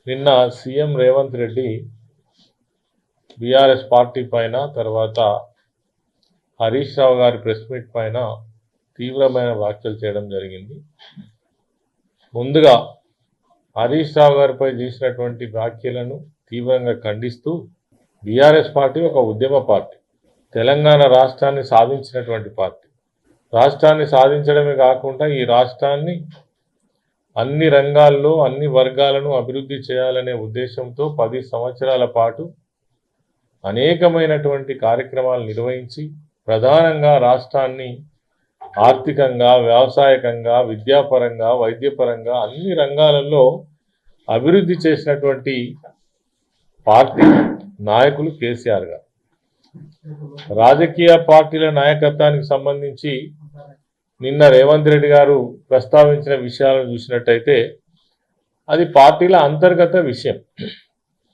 నిన్న CM Revanth Reddy BRS party పైన తర్వాత హరీష్ రావు గారి ప్రెస్ మీట్ పైన తీవ్రమైన వ్యాఖ్యలు చేయడం జరిగింది. ముందుగా హరీష్ రావు గారిపై చేసినటువంటి వ్యాఖ్యలను తీవ్రంగా ఖండిస్తూ బీఆర్ఎస్ పార్టీ ఒక ఉద్యమ పార్టీ, తెలంగాణ రాష్ట్రాన్ని సాధించినటువంటి పార్టీ. రాష్ట్రాన్ని సాధించడమే కాకుండా ఈ రాష్ట్రాన్ని అన్ని రంగాల్లో అన్ని వర్గాలను అభివృద్ధి చేయాలనే ఉద్దేశంతో 10 సంవత్సరాల పాటు అనేకమైనటువంటి కార్యక్రమాలు నిర్వహించి ప్రధానంగా రాష్ట్రాన్ని ఆర్థికంగా, వ్యవసాయకంగా, విద్యాపరంగా, వైద్యపరంగా అన్ని రంగాలలో అభివృద్ధి చేసినటువంటి పార్టీ నాయకులు కేసీఆర్ గారు. రాజకీయ పార్టీల నాయకత్వానికి సంబంధించి నిన్న రేవంత్ రెడ్డి గారు ప్రస్తావించిన విషయాలను చూసినట్టయితే అది పార్టీల అంతర్గత విషయం.